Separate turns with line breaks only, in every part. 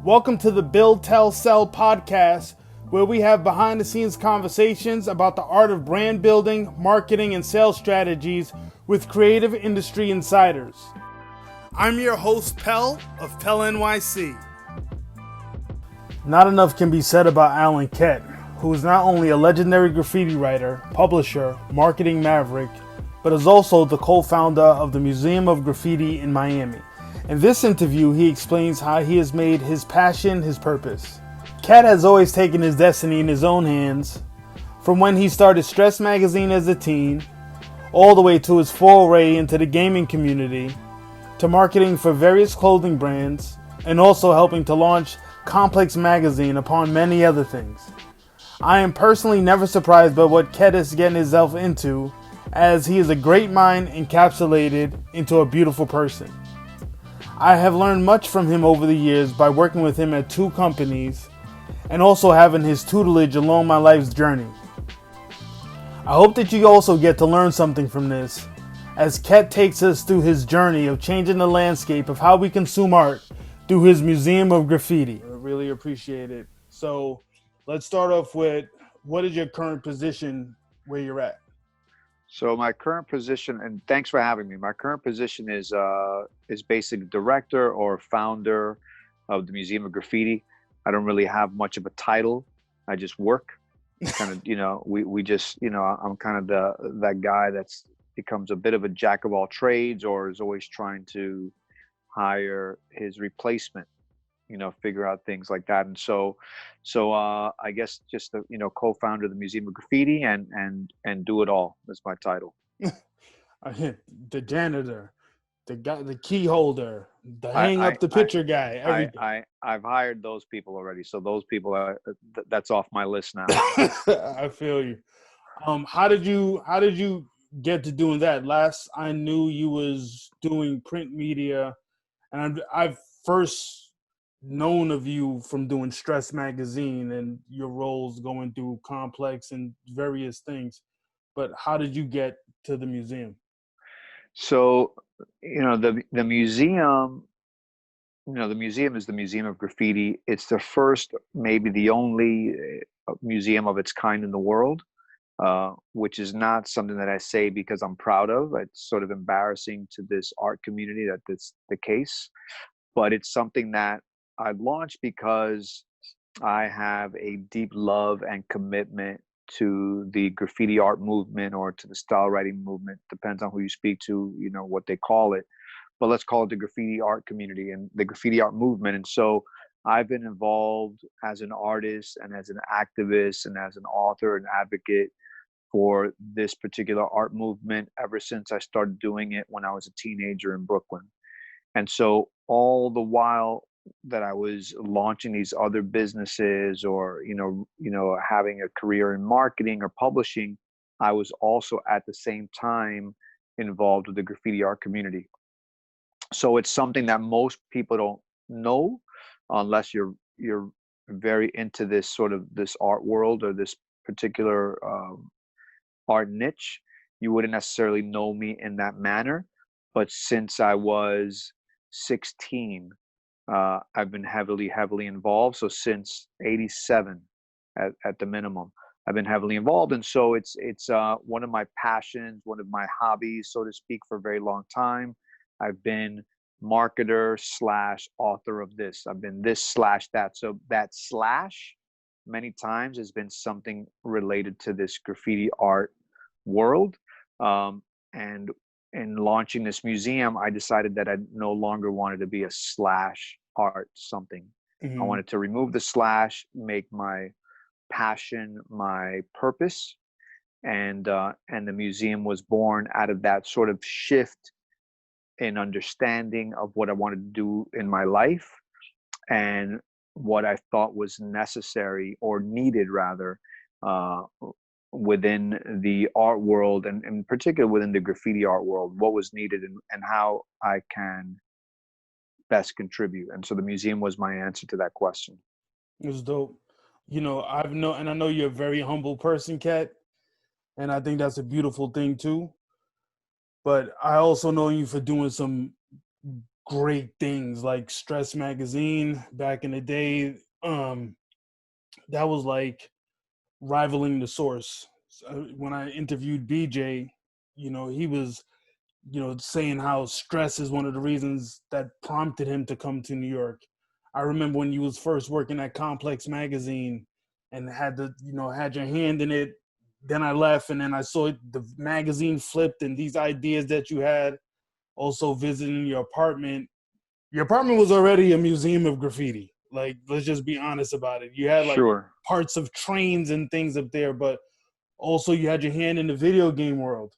Welcome to the Build, Tell, Sell podcast, where we have behind-the-scenes conversations about the art of brand building, marketing, and sales strategies with creative industry insiders. I'm your host, Pel, of PELNYC. Not enough can be said about Alan Ket, who is not only a legendary graffiti writer, publisher, marketing maverick, but is also the co-founder of the Museum of Graffiti in Miami. In this interview, he explains how he has made his passion his purpose. Ket has always taken his destiny in his own hands, from when he started Stress magazine as a teen, all the way to his foray into the gaming community, to marketing for various clothing brands, and also helping to launch Complex magazine, upon many other things. I am personally never surprised by what Ket is getting himself into, as he is a great mind encapsulated into a beautiful person. I have learned much from him over the years by working with him at 2 companies and also having his tutelage along my life's journey. I hope that you also get to learn something from this, as Ket takes us through his journey of changing the landscape of how we consume art through his Museum of Graffiti. I really appreciate it. So let's start off with, what is your current position where you're at?
So my current position, and thanks for having me. My current position is basically director or founder of the Museum of Graffiti. I don't really have much of a title. I just work. Kind of, we just, I'm kind of that guy that's becomes a bit of a jack of all trades, or is always trying to hire his replacement. Figure out things like that. And so I guess just the, co-founder of the Museum of Graffiti and do it all is my title.
The janitor, the guy, the key holder, the hang up the picture guy, everything.
I've hired those people already. So those people that's off my list now.
I feel you. How did you get to doing that? Last I knew, you was doing print media, and I've first known of you from doing Stress magazine and your roles going through Complex and various things. But how did you get to the museum?
So, the museum, the museum is the Museum of Graffiti. It's the first, maybe the only museum of its kind in the world, which is not something that I say because I'm proud of. It's sort of embarrassing to this art community that that's the case, but it's something that I launched because I have a deep love and commitment to the graffiti art movement, or to the style writing movement. Depends on who you speak to, what they call it. But let's call it the graffiti art community and the graffiti art movement. And so I've been involved as an artist and as an activist and as an author and advocate for this particular art movement ever since I started doing it when I was a teenager in Brooklyn. And so all the while that I was launching these other businesses, or having a career in marketing or publishing, I was also at the same time involved with the graffiti art community. So it's something that most people don't know unless you're very into this art world, or this particular art niche. You wouldn't necessarily know me in that manner. But since I was 16, I've been heavily involved. So since '87, at the minimum, I've been heavily involved. And so it's one of my passions, one of my hobbies, so to speak, for a very long time. I've been marketer / author of this. I've been this / that. So that / many times has been something related to this graffiti art world. And in launching this museum, I decided that I no longer wanted to be a / art something.
Mm-hmm.
I wanted to remove the /, make my passion my purpose, and the museum was born out of that sort of shift in understanding of what I wanted to do in my life, and what I thought was necessary, or needed rather, within the art world, and in particular within the graffiti art world, what was needed, and how I can best contribute. And so the museum was my answer to that question.
It was dope. I know you're a very humble person, Ket, and I think that's a beautiful thing too. But I also know you for doing some great things like Stress magazine back in the day. That was like rivaling the source. So when I interviewed BJ, he was, saying how stress is one of the reasons that prompted him to come to New York. I remember when you was first working at Complex magazine and had your hand in it. Then I left, and then I saw the magazine flipped and these ideas that you had. Also visiting your apartment. Your apartment was already a museum of graffiti. Like, let's just be honest about it. You had like
Sure.
parts of trains and things up there, but also you had your hand in the video game world.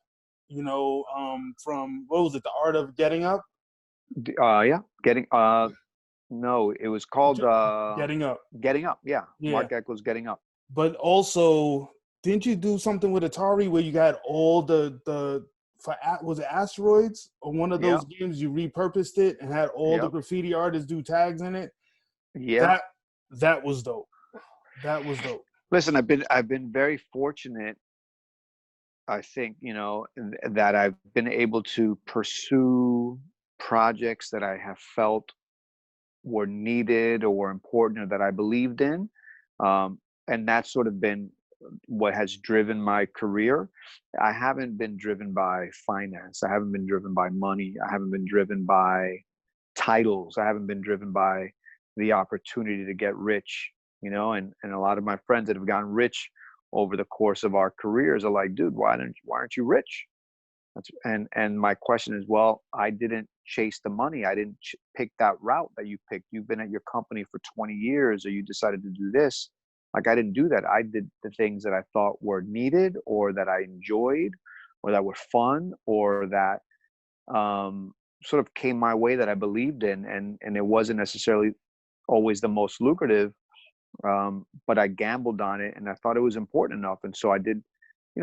From, what was it, The Art of Getting Up?
Yeah. No, it was called
Getting Up.
Getting Up. Yeah.
Yeah.
Mark Echo's Getting Up.
But also, didn't you do something with Atari where you got all was it Asteroids, or one of
Yeah.
those games you repurposed it and had all the
Yep.
graffiti artists do tags in it?
Yeah.
That was dope. That was dope.
Listen, I've been very fortunate, I think, that I've been able to pursue projects that I have felt were needed or were important or that I believed in. And that's sort of been what has driven my career. I haven't been driven by finance. I haven't been driven by money. I haven't been driven by titles. I haven't been driven by the opportunity to get rich, and a lot of my friends that have gotten rich over the course of our careers are like, dude, why aren't you rich? And my question is, well, I didn't chase the money. I didn't pick that route that you picked. You've been at your company for 20 years, or you decided to do this. Like, I didn't do that. I did the things that I thought were needed, or that I enjoyed, or that were fun, or that sort of came my way, that I believed in. And it wasn't necessarily always the most lucrative, but I gambled on it, and I thought it was important enough. And so I did.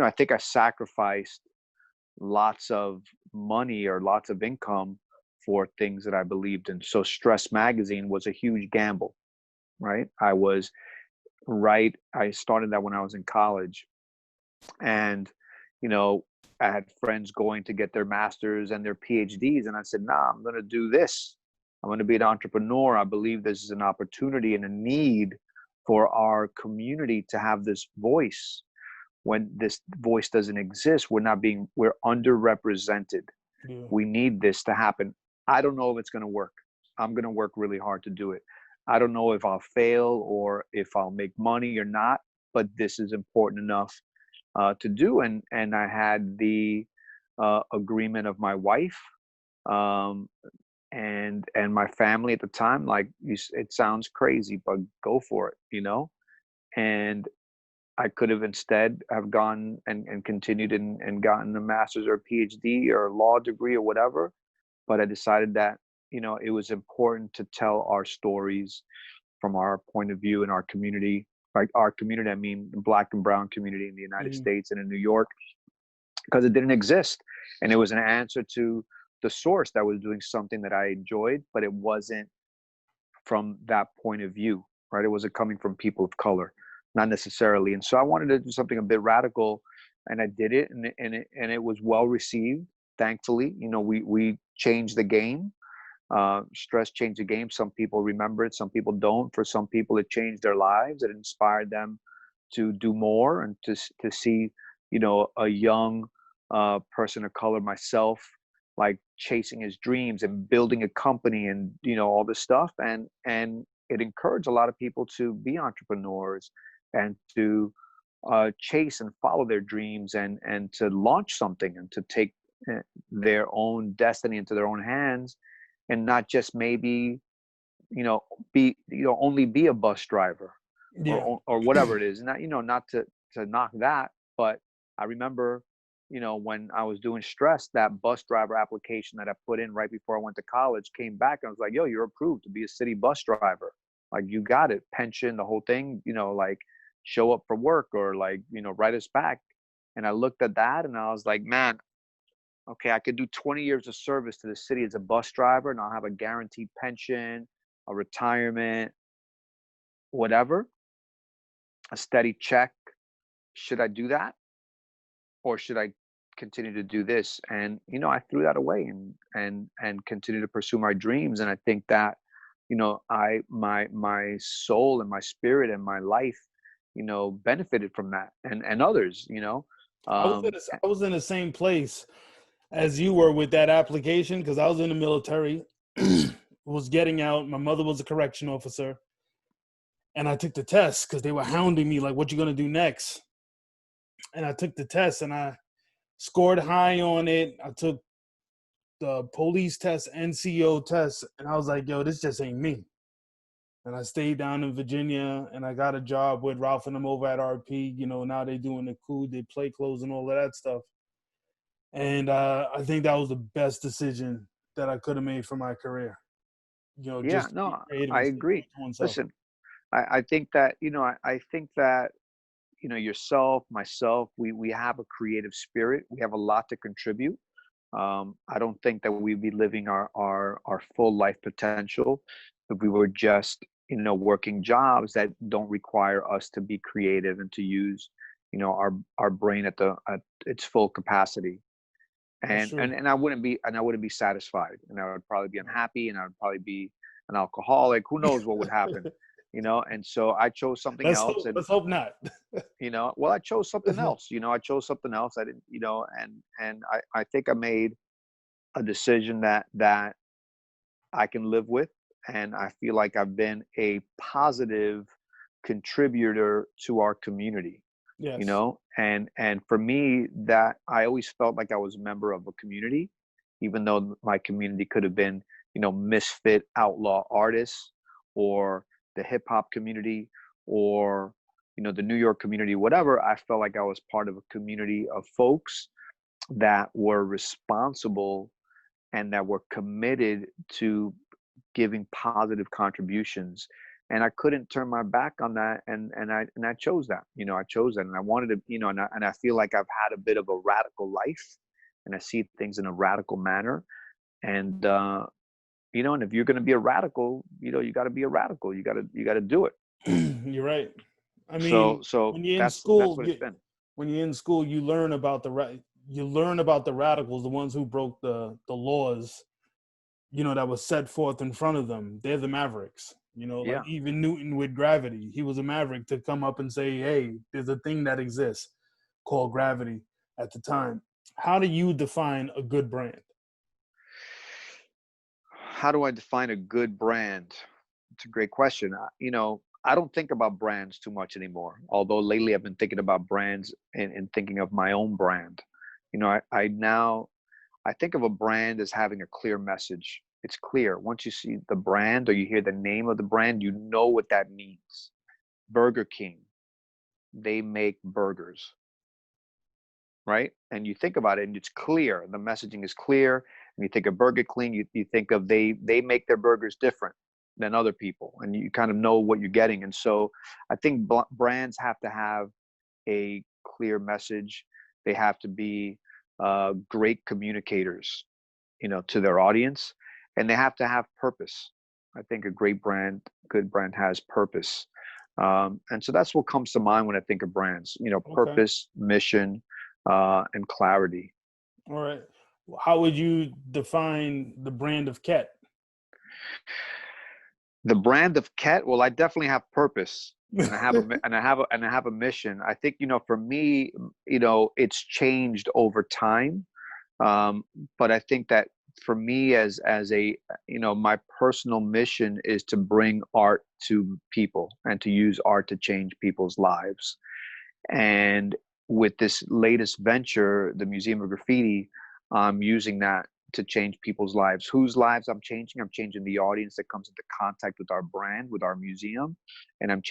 I think I sacrificed lots of money or lots of income for things that I believed in. So Stress magazine was a huge gamble, right? I started that when I was in college, and I had friends going to get their masters and their PhDs, and I said, nah, I'm going to do this. I'm going to be an entrepreneur. I believe this is an opportunity and a need for our community to have this voice. When this voice doesn't exist, we're underrepresented.
Yeah.
We need this to happen. I don't know if it's going to work. I'm going to work really hard to do it. I don't know if I'll fail or if I'll make money or not, but this is important enough to do. And I had the agreement of my wife, um, and my family at the time. Like, it sounds crazy, but go for it. And I could have instead have gone and continued and gotten a master's or a PhD or a law degree or whatever. But I decided that, it was important to tell our stories from our point of view in our community. Like, our community, I mean, the Black and brown community in the United
Mhm.
States and in New York, because it didn't exist. And it was an answer to the source that was doing something that I enjoyed, but it wasn't from that point of view, right? It wasn't coming from people of color, not necessarily. And so I wanted to do something a bit radical, and I did it, and it was well received. Thankfully, we changed the game. Stress changed the game. Some people remember it, some people don't. For some people, it changed their lives. It inspired them to do more, and to see, a young person of color, myself, like, chasing his dreams and building a company, and all this stuff. And it encouraged a lot of people to be entrepreneurs, and to chase and follow their dreams, and to launch something, and to take their own destiny into their own hands, and not just maybe be only be a bus driver,
Yeah.
or whatever it is. Not to knock that, but I remember, when I was doing Stress, that bus driver application that I put in right before I went to college came back, and I was like, yo, you're approved to be a city bus driver. Like, you got it, pension, the whole thing, like, show up for work, or like, write us back. And I looked at that, and I was like, man, okay, I could do 20 years of service to the city as a bus driver, and I'll have a guaranteed pension, a retirement, whatever, a steady check. Should I do that? Or should I continue to do this. And I threw that away and continue to pursue my dreams. And I think that my soul and my spirit and my life benefited from that, and others.
I was in the same place as you were with that application because I was in the military, was getting out. My mother was a correction officer, and I took the test because they were hounding me like, "What you gonna do next?" And I took the test and I scored high on it. I took the police test, NCO test, and I was like, "Yo, this just ain't me." And I stayed down in Virginia, and I got a job with Ralph and them over at RP. Now they doing the coup, they play clothes and all of that stuff. And I think that was the best decision that I could have made for my career.
Yeah,
Just to be
no,
creative
I
and stick
agree.
to oneself.
Listen, I think that I think that yourself, myself, we have a creative spirit. We have a lot to contribute. I don't think that we'd be living our full life potential if we were just working jobs that don't require us to be creative and to use our brain at its full capacity.
That's
and
true.
and and I wouldn't be satisfied, and I would probably be unhappy, and I would probably be an alcoholic. Who knows what would happen, and so I chose something
Let's
else.
hope.
And
Let's hope not.
well, I chose something else. I chose something else. I didn't, and I think I made a decision that I can live with, and I feel like I've been a positive contributor to our community.
Yes.
And for me, that I always felt like I was a member of a community, even though my community could have been misfit outlaw artists, or the hip hop community, or the New York community, whatever. I felt like I was part of a community of folks that were responsible and that were committed to giving positive contributions. And I couldn't turn my back on that, and I chose that. I chose that, and I wanted to, and I feel like I've had a bit of a radical life, and I see things in a radical manner. And and if you're going to be a radical, you got to be a radical. You got to do it.
You're right. I
So
mean,
so
when you're in
that's
school,
what it's been.
you learn about you learn about the radicals, the ones who broke the laws, that was set forth in front of them. They're the mavericks. Like
Yeah.
even Newton with gravity, he was a maverick to come up and say, "Hey, there's a thing that exists called gravity." At the time, how do you define a good brand?
How do I define a good brand? It's a great question. I don't think about brands too much anymore. Although lately I've been thinking about brands and thinking of my own brand. I think of a brand as having a clear message. It's clear. Once you see the brand or you hear the name of the brand, you know what that means. Burger King, they make burgers, right? And you think about it, and it's clear. The messaging is clear. And you think of Burger King, you think of they make their burgers different than other people, and you kind of know what you're getting. And so I think brands have to have a clear message. They have to be great communicators, to their audience, and they have to have purpose. I think a good brand has purpose. And so that's what comes to mind when I think of brands,
Okay,
purpose, mission, and clarity.
all right. How would you define the brand of Ket?
The brand of Ket, well, I definitely have purpose, and I have a mission. I think, for me, it's changed over time. Um, but I think that for me, as a my personal mission is to bring art to people and to use art to change people's lives. And with this latest venture, the Museum of Graffiti, I'm using that to change people's lives. Whose lives I'm changing? I'm changing the audience that comes into contact with our brand, with our museum, and I'm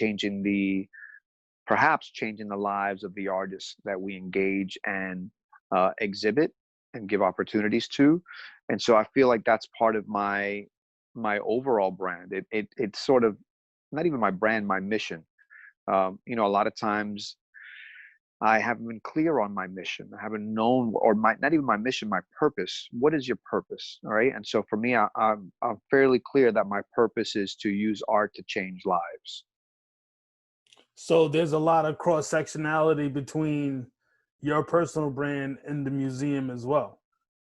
perhaps changing the lives of the artists that we engage and exhibit and give opportunities to. And so I feel like that's part of my overall brand. It's sort of not even my brand, my mission. A lot of times I haven't been clear on my mission. I haven't known, or not even my mission, my purpose. What is your purpose? All right. And so for me, I'm fairly clear that my purpose is to use art to change lives.
So there's a lot of cross sectionality between your personal brand in the museum as well.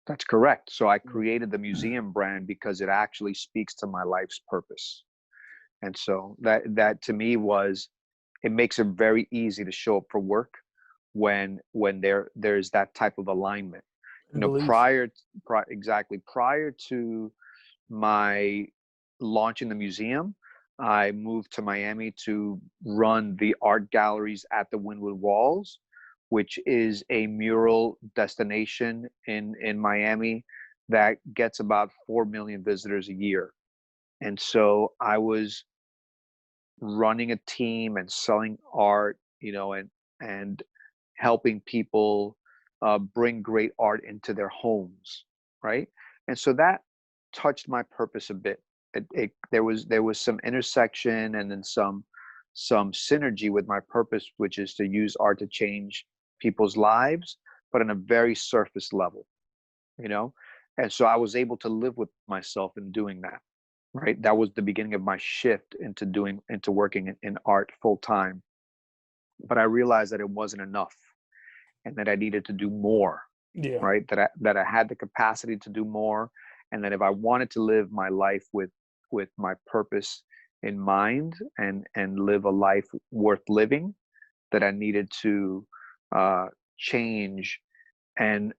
That's correct. So I created the museum brand because it actually speaks to my life's purpose. And so that to me was, it makes it very easy to show up for work when there's that type of alignment.
And belief.
Exactly prior to my launching the museum, I moved to Miami to run the art galleries at the Wynwood Walls, which is a mural destination in Miami that gets about 4 million visitors a year. And so I was running a team and selling art, and helping people bring great art into their homes, right? And so that touched my purpose a bit. There was some intersection and then some synergy with my purpose, which is to use art to change people's lives, but on a very surface level, you know. And so I was able to live with myself in doing that. Right, that was the beginning of my shift into working in art full time. But I realized that it wasn't enough, and that I needed to do more.
Yeah.
Right, that I had the capacity to do more, and that if I wanted to live my life with my purpose in mind, and live a life worth living, that I needed to change and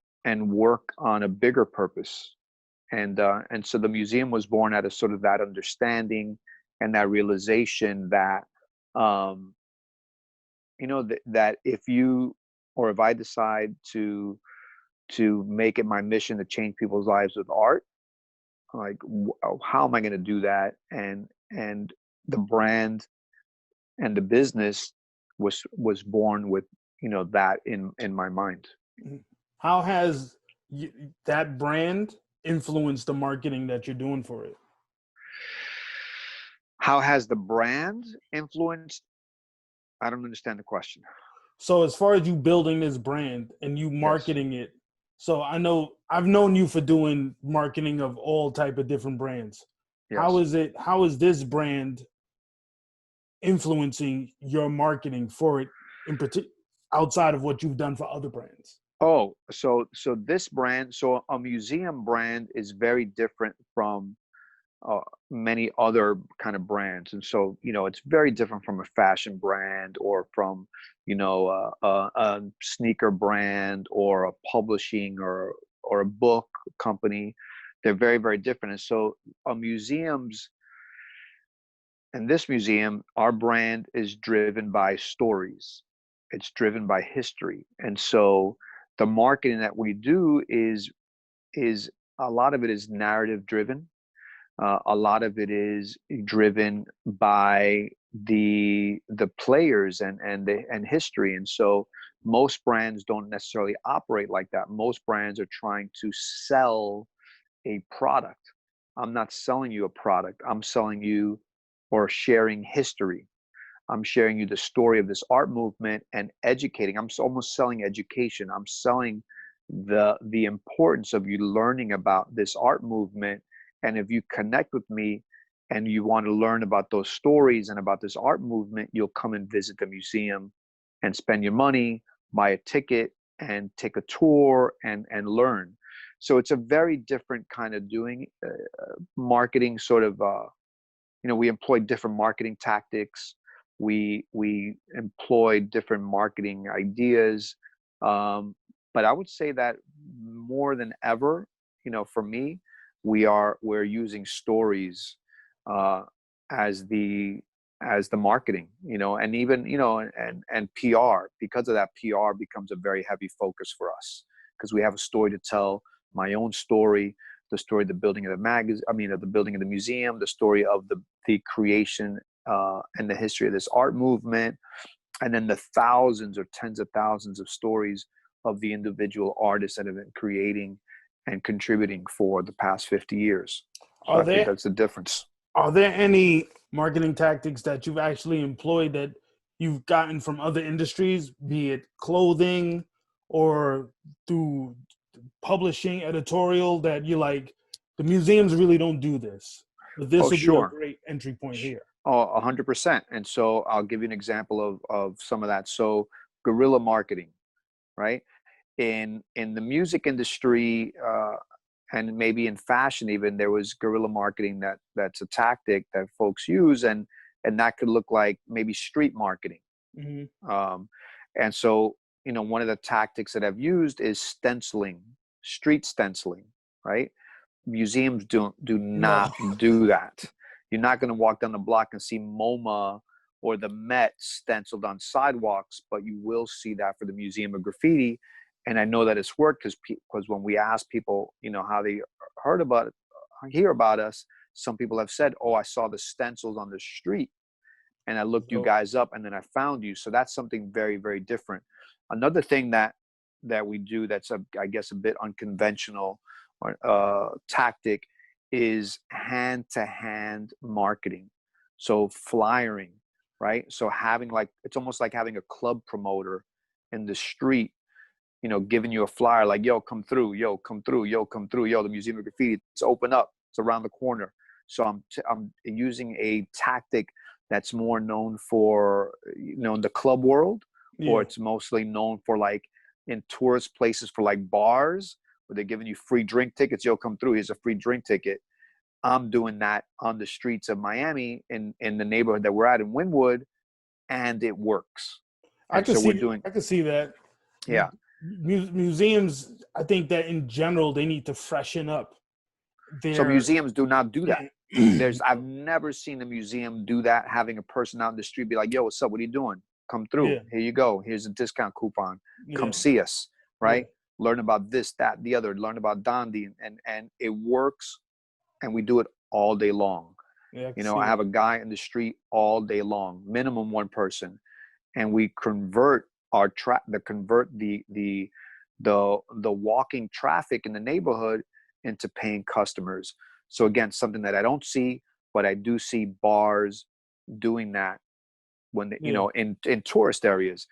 work on a bigger purpose. And so the museum was born out of sort of that understanding and that realization that um, that if I decide to make it my mission to change people's lives with art, like how am I going to do that? And the brand and the business was born with that in my mind.
How has that brand influenced the marketing that you're doing for it?
How has the brand influenced? I don't understand the question.
So as far as you building this brand and you
Yes.
marketing it, so I know I've known you for doing marketing of all type of different brands.
Yes.
How is this brand influencing your marketing for it in particular outside of what you've done for other brands?
Oh, so this brand, so a museum brand is very different from uh, many other kind of brands, and so it's very different from a fashion brand, or from a sneaker brand, or a publishing, or a book company. They're very, very different, and so a museum's in this museum, our brand is driven by stories. It's driven by history, and so the marketing that we do is a lot of it is narrative driven. A lot of it is driven by the players and history, and so most brands don't necessarily operate like that. Most brands are trying to sell a product. I'm not selling you a product. I'm selling you or sharing history. I'm sharing you the story of this art movement and educating. Almost selling education. I'm selling the importance of you learning about this art movement. And if you connect with me and you want to learn about those stories and about this art movement, you'll come and visit the museum and spend your money, buy a ticket, and take a tour and learn. So it's a very different kind of doing marketing. Sort of, we employ different marketing tactics. We employ different marketing ideas. But I would say that more than ever, for me, we're using stories uh, as the marketing, and even and PR. Because of that, PR becomes a very heavy focus for us, because we have a story to tell. My own story, the story of the building of the of the building of the museum, the story of the creation and the history of this art movement, and then the thousands or tens of thousands of stories of the individual artists that have been creating and contributing for the past 50 years. So
Are
I think
there
that's the difference.
are there any marketing tactics that you've actually employed that you've gotten from other industries, be it clothing or through publishing, editorial, that you like, the museums really don't do this, but this
Oh,
will be a
sure.
great entry point here?
Oh, 100%. And so I'll give you an example of some of that. So guerrilla marketing. right? In the music industry, and maybe in fashion even, there was guerrilla marketing that's a tactic that folks use, and that could look like maybe street marketing.
Hmm.
um, and so, one of the tactics that I've used is stenciling, street stenciling, right? Museums do
No.
not do that. You're not going to walk down the block and see MoMA or the Met stenciled on sidewalks, but you will see that for the Museum of Graffiti. And I know that it's worked because when we ask people, how they heard about it, hear about us, some people have said, "Oh, I saw the stencils on the street, and I looked you
So,
guys up, and then I found you." So that's something very, very different. Another thing that we do that's I guess a bit unconventional tactic is hand-to-hand marketing. So flyering, right? So having it's almost like having a club promoter in the street, giving you a flyer like, "Yo, come through, yo, come through, yo, come through, yo, the Museum of Graffiti, it's open up, it's around the corner." So I'm using a tactic that's more known for, in the club world, or
yeah.
it's mostly known for in tourist places for bars where they're giving you free drink tickets. "Yo, come through, here's a free drink ticket." I'm doing that on the streets of Miami in the neighborhood that we're at in Wynwood, and it works.
I
And
could
so we're
see.
doing,
I could see that.
yeah.
Museums, I think that in general they need to freshen up
So
their.
museums do not do that.
Yeah.
I've never seen a museum do that, having a person out in the street be like, "Yo, what's up? What are you doing? Come through.
Yeah.
Here you go. Here's a discount coupon. Come
Yeah.
see us,"
Yeah.
right? Learn about this, that, the other. Learn about Dondi, and it works, and we do it all day long.
Yeah. I can see
I have
that.
a guy in the street all day long, minimum one person, and we convert the walking traffic in the neighborhood into paying customers. So again, something that I don't see, but I do see bars doing that when they,
Yeah.
in tourist areas.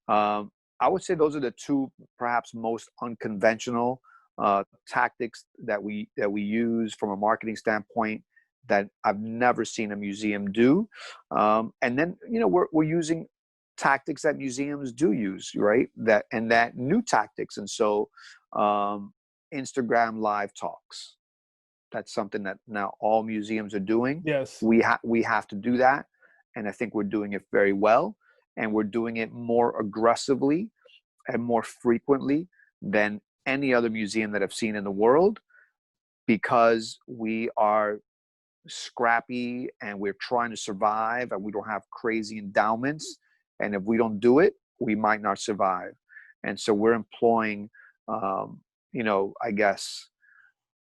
I would say those are the two perhaps most unconventional tactics that we use from a marketing standpoint that I've never seen a museum do. And then we're using tactics that museums do use, right? That new tactics, and so Instagram live talks. That's something that now all museums are doing.
Yes.
We have to do that, and I think we're doing it very well, and we're doing it more aggressively and more frequently than any other museum that I've seen in the world, because we are scrappy and we're trying to survive, and we don't have crazy endowments, and if we don't do it, we might not survive. And so we're employing I guess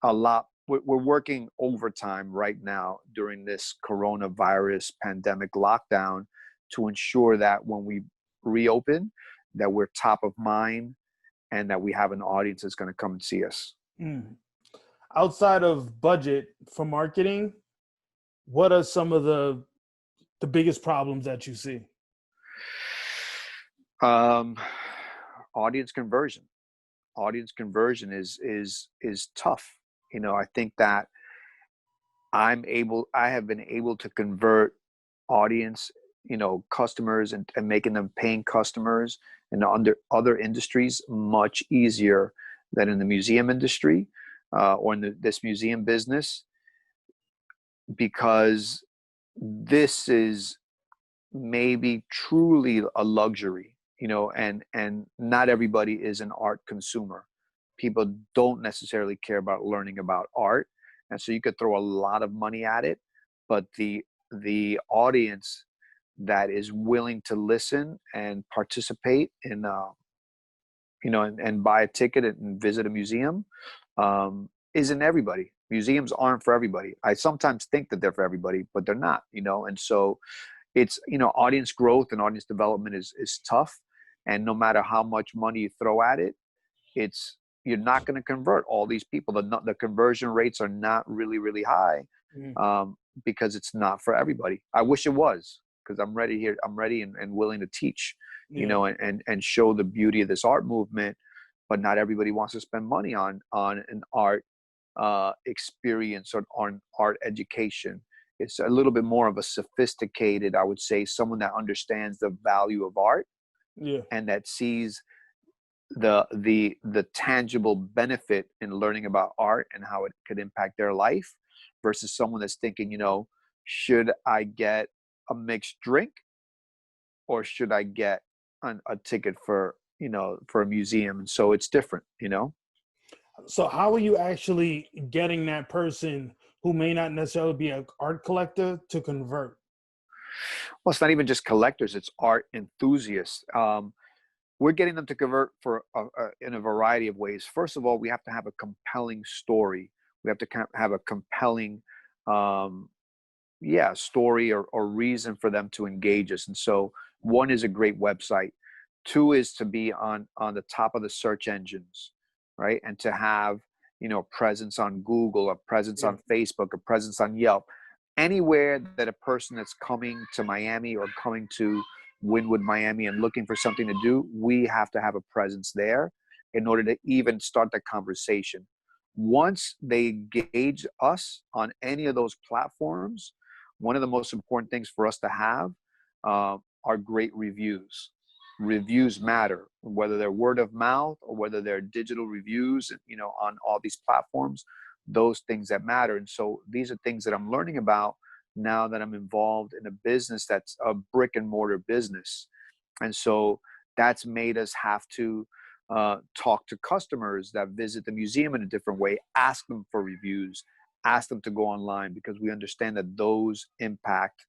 a lot. We're working overtime right now during this coronavirus pandemic lockdown to ensure that when we reopen, that we're top of mind and that we have an audience that's going to come and see us.
Mm. Outside of budget for marketing, what are some of the biggest problems that you see?
Um, audience conversion. Audience conversion is tough. I think that I have been able to convert audience, customers, and making them paying customers in under other industries much easier than in the museum industry, or in this museum business, because this is maybe truly a luxury, and not everybody is an art consumer. People don't necessarily care about learning about art, and so you could throw a lot of money at it, but the audience that is willing to listen and participate in and buy a ticket and visit a museum, isn't everybody. Museums aren't for everybody. I sometimes think that they're for everybody, but they're not. And so it's audience growth and audience development is tough, and no matter how much money you throw at it, you're not going to convert all these people. The conversion rates are not really high,
Mm.
because it's not for everybody. I wish it was, because I'm ready here. I'm ready and willing to teach,
Yeah.
and show the beauty of this art movement. But not everybody wants to spend money on an art experience or on art education. It's a little bit more of a sophisticated, I would say, someone that understands the value of art
Yeah.
and that sees the tangible benefit in learning about art and how it could impact their life versus someone that's thinking, should I get a mixed drink or should I get a ticket for for a museum? And so it's different.
So how are you actually getting that person who may not necessarily be an art collector to convert?
Well, it's not even just collectors, it's art enthusiasts. We're getting them to convert in a variety of ways. First of all, we have to have a compelling story. We have to have a compelling story or reason for them to engage us. And so one is a great website. Two is to be on the top of the search engines, right? And to have presence on Google, a presence
Yeah.
on Facebook, a presence on Yelp, anywhere that a person that's coming to Miami or coming to Wynwood, Miami, and looking for something to do, we have to have a presence there in order to even start the conversation. Once they gauge us on any of those platforms, one of the most important things for us to have are great reviews. Reviews matter, whether they're word of mouth or whether they're digital reviews, on all these platforms, those things that matter. And so these are things that I'm learning about now that I'm involved in a business that's a brick and mortar business. And so that's made us have to talk to customers that visit the museum in a different way, ask them for reviews, ask them to go online, because we understand that those impact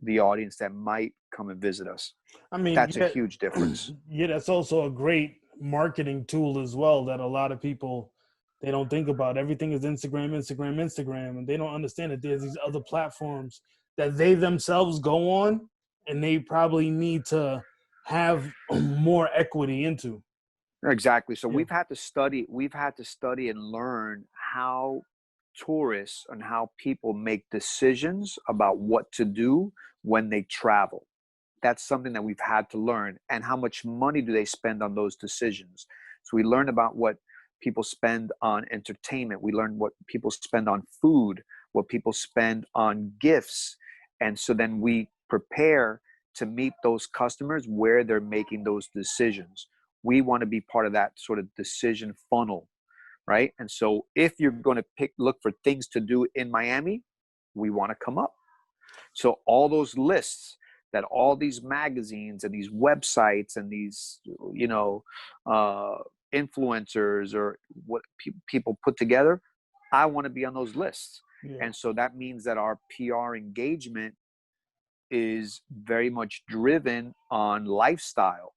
the audience that might come and visit us.
I mean,
That's a
yeah,
huge difference.
yeah, that's also a great marketing tool as well that a lot of people they don't think about. Everything is Instagram, Instagram, Instagram, and they don't understand that there's these other platforms that they themselves go on and they probably need to have more equity into.
Exactly. So
Yeah.
we've had to study and learn how tourists and how people make decisions about what to do when they travel. That's something that we've had to learn. And how much money do they spend on those decisions? So we learn about what people spend on entertainment. We learn what people spend on food, what people spend on gifts. And so then we prepare to meet those customers where they're making those decisions. We want to be part of that sort of decision funnel, right? And so if you're going to look for things to do in Miami, we want to come up. So all those lists that all these magazines and these websites and these, uh, influencers or what people put together, I want to be on those lists.
Yeah.
And so that means that our PR engagement is very much driven on lifestyle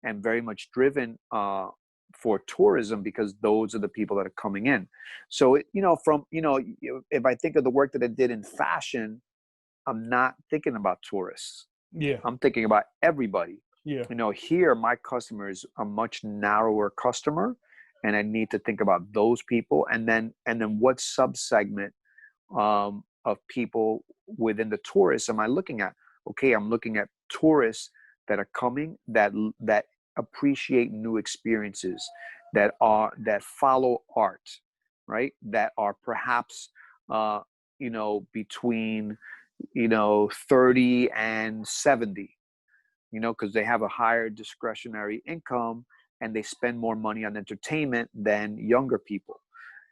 and very much driven for tourism, because those are the people that are coming in. So, if I think of the work that I did in fashion, I'm not thinking about tourists.
Yeah.
I'm thinking about everybody.
Yeah.
Here, my customer is a much narrower customer, and I need to think about those people. And then what subsegment of people within the tourists am I looking at? Okay, I'm looking at tourists that are coming that appreciate new experiences, that follow art, right? That are perhaps between 30 and 70, because they have a higher discretionary income and they spend more money on entertainment than younger people.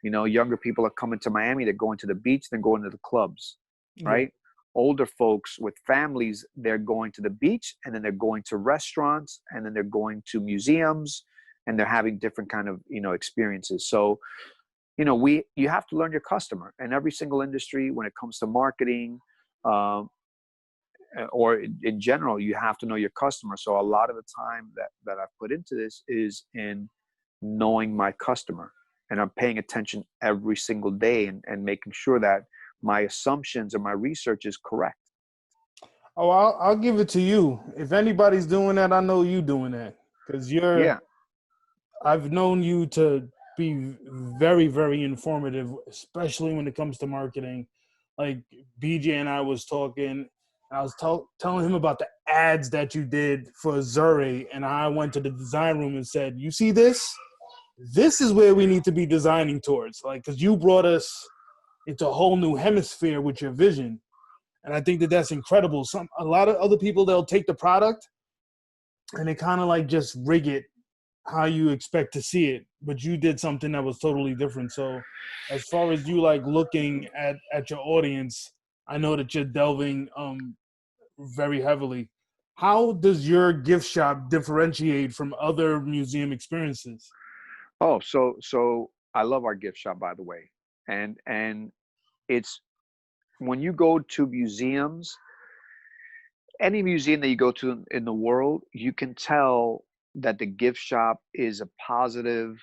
Younger people are coming to Miami, they're going to the beach, they're going to the clubs,
Yeah.
right? Older folks with families, they're going to the beach, and then they're going to restaurants, and then they're going to museums, and they're having different kind of experiences. So you have to learn your customer. And every single industry, when it comes to marketing, um, or in general, you have to know your customer. So a lot of the time that I've put into this is in knowing my customer, and I'm paying attention every single day and making sure that my assumptions or my research is correct.
Oh, I'll give it to you. If anybody's doing that, I know you doing that because
Yeah.
I've known you to be very, very informative, especially when it comes to marketing. Like BJ and I was talking, I was telling him about the ads that you did for Zuri, and I went to the design room and said, "You see this? This is where we need to be designing towards." Like, because you brought us into a whole new hemisphere with your vision, and I think that that's incredible. A lot of other people, they'll take the product and they kind of like just rig it how you expect to see it, but you did something that was totally different. So as far as you like looking at your audience, I know that you're delving very heavily. How does your gift shop differentiate from other museum experiences?
Oh, so I love our gift shop, by the way. And it's when you go to museums, any museum that you go to in the world, you can tell that the gift shop is a positive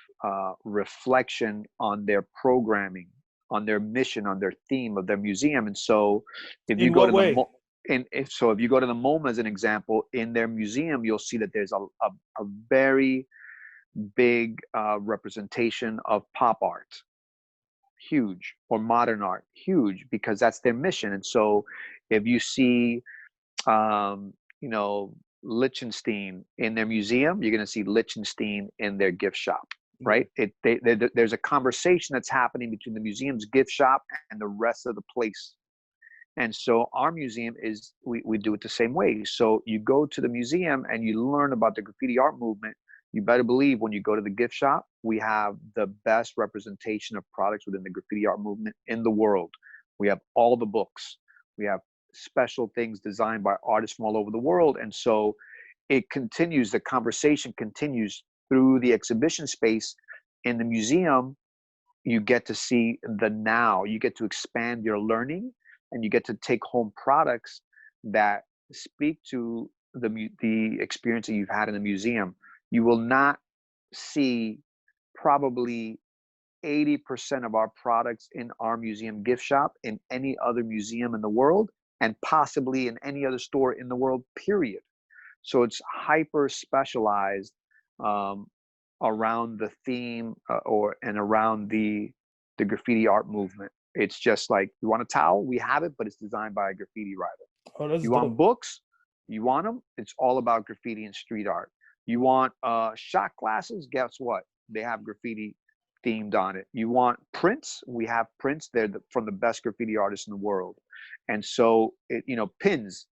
reflection on their programming, on their mission, on their theme of their museum. And so, if you
In
go
what
to the
way?
if you go to the MoMA as an example, in their museum, you'll see that there's a very big representation of pop art, huge, or modern art, huge, because that's their mission. And so, if you see um, you know, Liechtenstein in their museum, you're going to see Liechtenstein in their gift shop,
Yeah.
right? There's a conversation that's happening between the museum's gift shop and the rest of the place. And so our museum is, we do it the same way. So you go to the museum and you learn about the graffiti art movement. You better believe when you go to the gift shop, we have the best representation of products within the graffiti art movement in the world. We have all the books. We have special things designed by artists from all over the world. And so it continues, the conversation continues through the exhibition space. In the museum, you get to see the now, you get to expand your learning, and you get to take home products that speak to the experience that you've had in the museum. You will not see probably 80% of our products in our museum gift shop in any other museum in the world, and possibly in any other store in the world, period. So it's hyper specialized um, around the theme or and around the graffiti art movement. It's just like, you want a towel, we have it, but it's designed by a graffiti writer.
Oh, that's
You want
dope.
books, you want them, it's all about graffiti and street art. You want shot glasses, guess what? They have graffiti themed on it. You want prints, we have prints. They're from the best graffiti artists in the world. And so, pins,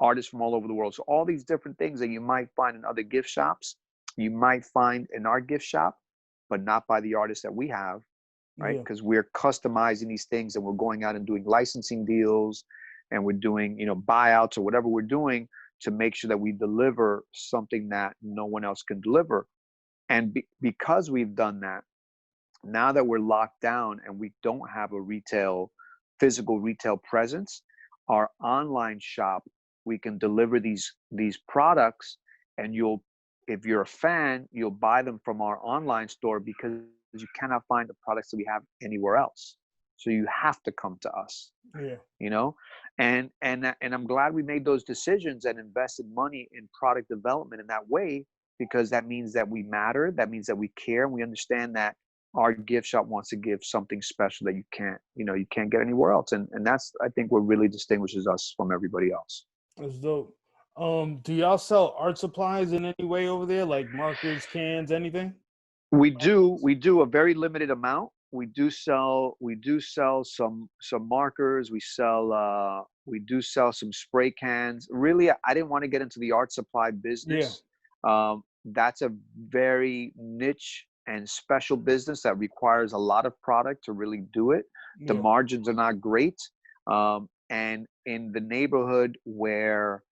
artists from all over the world. So all these different things that you might find in other gift shops, you might find in our gift shop, but not by the artists that we have, right?
Yeah.
Because we're customizing these things, and we're going out and doing licensing deals, and we're doing, buyouts or whatever we're doing to make sure that we deliver something that no one else can deliver. And because we've done that, now that we're locked down and we don't have a physical retail presence, our online shop, we can deliver these products, and if you're a fan, you'll buy them from our online store because you cannot find the products that we have anywhere else. So you have to come to us,
Yeah.
you know and I'm glad we made those decisions and invested money in product development in that way, because that means that we matter, that means that we care, and we understand that our gift shop wants to give something special that you can't get anywhere else. And that's, I think, what really distinguishes us from everybody else.
That's dope. Do y'all sell art supplies in any way over there, like markers, cans, anything?
We do a very limited amount. We do sell some markers. We do sell some spray cans. Really, I didn't want to get into the art supply
Yeah.
business. That's a very niche and special business that requires a lot of product to really do it. The
Yeah.
margins are not great. And in the neighborhood where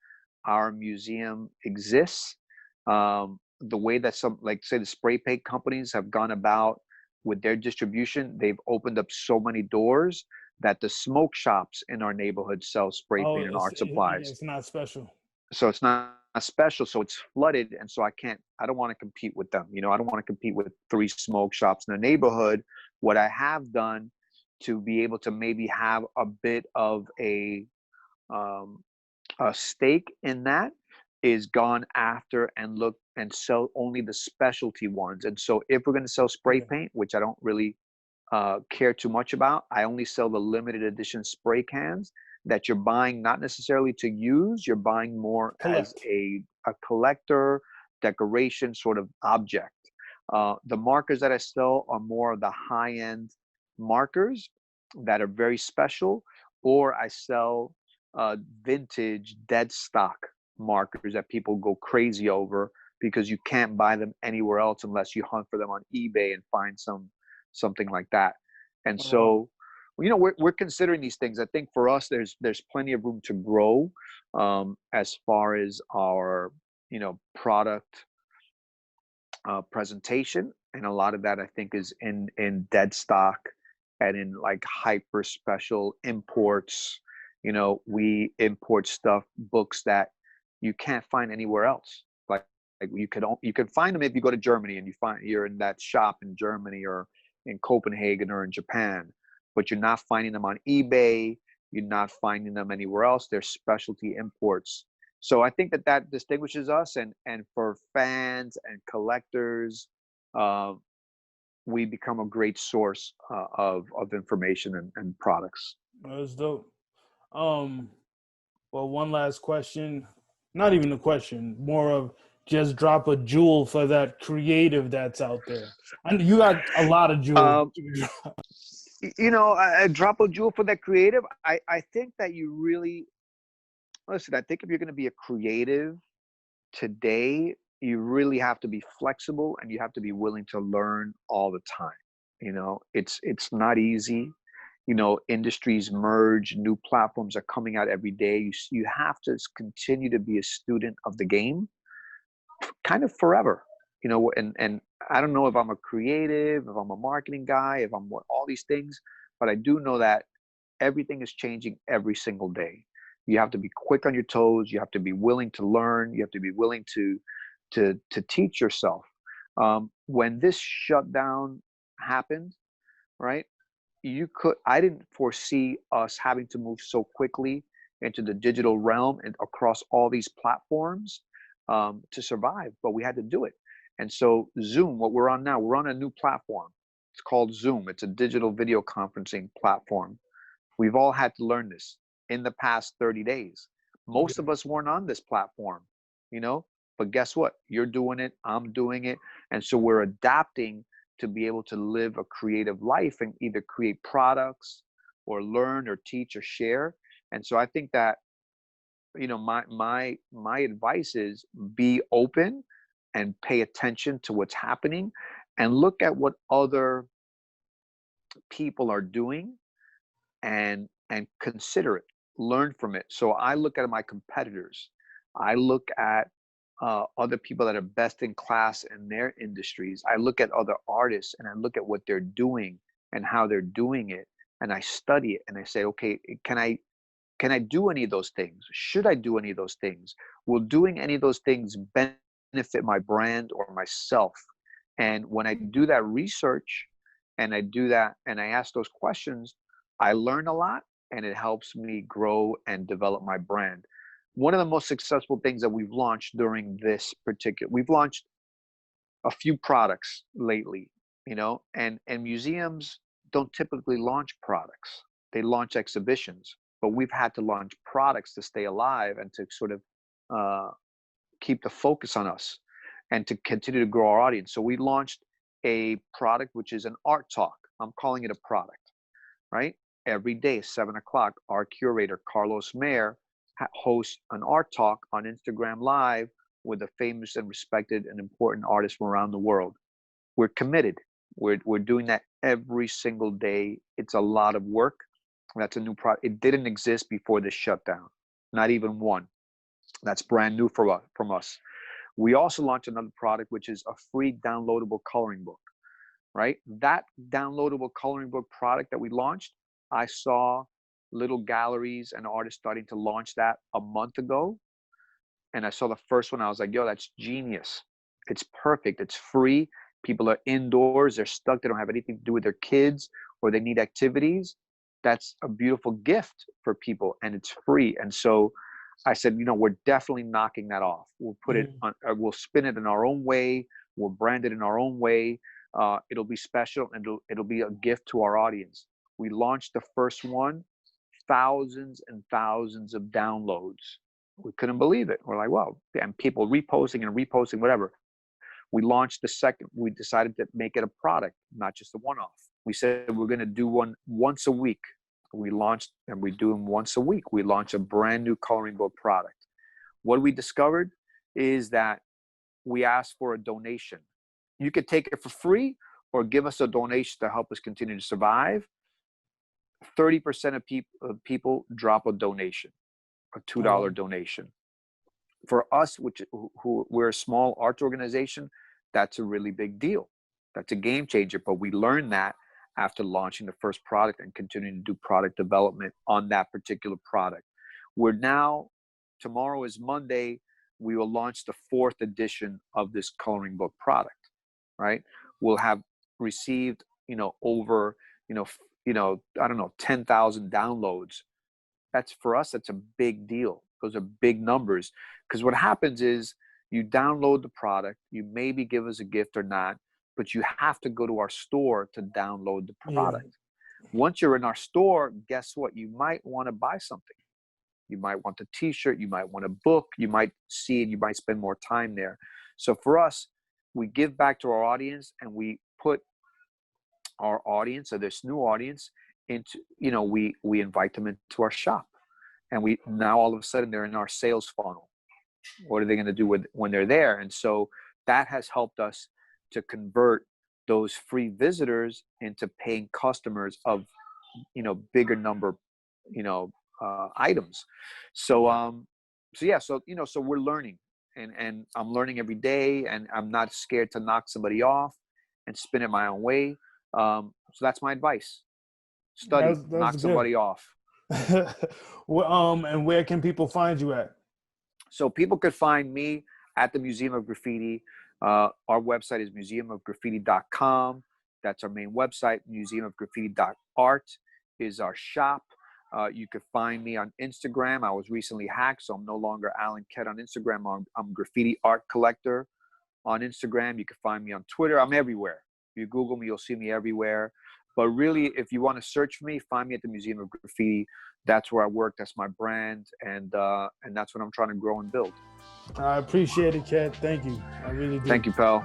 our museum exists, the way that some, like, say, the spray paint companies have gone about with their distribution, they've opened up so many doors that the smoke shops in our neighborhood sell spray
Oh,
paint and art supplies.
it's not special.
So it's not special, so it's flooded, and so I don't want to compete with them. I don't want to compete with three smoke shops in the neighborhood. What I have done to be able to maybe have a bit of um, a stake in that is gone after and look and sell only the specialty ones. And so if we're going to sell spray
Yeah.
paint, which I don't really care too much about, I only sell the limited edition spray cans that you're buying not necessarily to use, you're buying more as
Collect.
a collector decoration sort of object. The markers that I sell are more of the high end markers that are very special, or I sell vintage dead stock markers that people go crazy over because you can't buy them anywhere else unless you hunt for them on eBay and find something like that. And
Oh, wow.
so, we're considering these things. I think for us, there's plenty of room to grow, as far as our product presentation, and a lot of that I think is in dead stock and in like hyper special imports. We import stuff, books that you can't find anywhere else. Like you can find them if you go to Germany and you're in that shop in Germany or in Copenhagen or in Japan, but you're not finding them on eBay. You're not finding them anywhere else. They're specialty imports. So I think that distinguishes us, and for fans and collectors, uh, we become a great source of information and products.
That's dope. Um, well, one last question. Not even a question, more of just drop a jewel for that creative that's out there. And you got a lot of jewels.
Um, a drop of jewel for that creative. I think that you really listen. I think if you're going to be a creative today, you really have to be flexible and you have to be willing to learn all the time. It's not easy. Industries merge, new platforms are coming out every day. You have to continue to be a student of the game kind of forever. And I don't know if I'm a creative, if I'm a marketing guy, if I'm all these things, but I do know that everything is changing every single day. You have to be quick on your toes. You have to be willing to learn. You have to be willing to teach yourself. When this shutdown happened, right? I didn't foresee us having to move so quickly into the digital realm and across all these platforms, to survive, but we had to do it. And so Zoom, what we're on now, we're on a new platform. It's called Zoom. It's a digital video conferencing platform. We've all had to learn this in the past 30 days. Most of us weren't on this platform, but guess what? You're doing it. I'm doing it. And so we're adapting to be able to live a creative life and either create products or learn or teach or share. And so I think that, my advice is be open and pay attention to what's happening and look at what other people are doing and consider it, learn from it. So I look at my competitors. I look at other people that are best in class in their industries. I look at other artists and I look at what they're doing and how they're doing it. And I study it and I say, okay, can I do any of those things? Should I do any of those things? Will doing any of those things benefit my brand or myself? And when I do that research and I do that and I ask those questions, I learn a lot and it helps me grow and develop my brand. One of the most successful things that we've launched during this we've launched a few products lately, and museums don't typically launch products. They launch exhibitions, but we've had to launch products to stay alive and to sort of keep the focus on us and to continue to grow our audience. So we launched a product, which is an art talk. I'm calling it a product, right? Every day, 7 o'clock, our curator, Carlos Mayer, hosts an art talk on Instagram Live with a famous and respected and important artist from around the world. We're committed. We're doing that every single day. It's a lot of work. That's a new product. It didn't exist before this shutdown, not even one. That's brand new from us. We also launched another product, which is a free downloadable coloring book, right? That downloadable coloring book product that we launched, I saw little galleries and artists starting to launch that a month ago. And I saw the first one. I was like, yo, that's genius. It's perfect. It's free. People are indoors. They're stuck. They don't have anything to do with their kids or they need activities. That's a beautiful gift for people and it's free. And so I said, we're definitely knocking that off. We'll put it on, we'll spin it in our own way. We'll brand it in our own way. It'll be special and it'll be a gift to our audience. We launched the first one, thousands and thousands of downloads. We couldn't believe it. We're like, wow, and people reposting, whatever. We launched the second. We decided to make it a product, not just a one-off. We said we're going to do one once a week. We launched and we do them once a week. We launched a brand new coloring book product. What we discovered is that we ask for a donation. You could take it for free or give us a donation to help us continue to survive. 30% of people drop a donation, a $2 donation. For us, who we're a small arts organization, that's a really big deal. That's a game changer. But we learned that after launching the first product and continuing to do product development on that particular product. We're now, tomorrow is Monday, we will launch the 4th edition of this coloring book product, right? We'll have received, over, I don't know, 10,000 downloads. That's, for us, that's a big deal. Those are big numbers, because what happens is you download the product, you maybe give us a gift or not, but you have to go to our store to download the product. Once you're in our store, guess what? You might want to buy something. You might want a t-shirt, you might want a book, you might see it, you might spend more time there. So for us, we give back to our audience, and we put our audience, or this new audience, into, we invite them into our shop. And we now all of a sudden they're in our sales funnel. What are they going to do when they're there? And so that has helped us to convert those free visitors into paying customers of, bigger number, items. So we're learning, and I'm learning every day, and I'm not scared to knock somebody off and spin it my own way. So that's my advice. Study, knock somebody off.
And where can people find you at?
So people could find me at the Museum of Graffiti. Our website is museumofgraffiti.com. That's our main website. Museumofgraffiti.art is our shop. You could find me on Instagram. I was recently hacked, so I'm no longer Alan Ket on Instagram. I'm Graffiti Art Collector on Instagram. You can find me on Twitter. I'm everywhere. If you Google me, you'll see me everywhere. But really, if you want to search for me, find me at the Museum of Graffiti. That's where I work. That's my brand. And that's what I'm trying to grow and build.
I appreciate it, Ket. Thank you. I really do.
Thank you, Pel.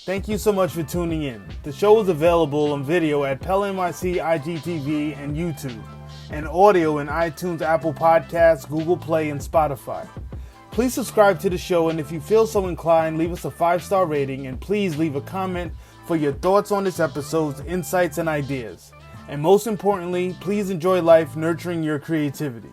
Thank you so much for tuning in. The show is available on video at PELNYC, IGTV, and YouTube, and audio in iTunes, Apple Podcasts, Google Play, and Spotify. Please subscribe to the show, and if you feel so inclined, leave us a 5-star rating, and please leave a comment for your thoughts on this episode's insights and ideas. And most importantly, please enjoy life nurturing your creativity.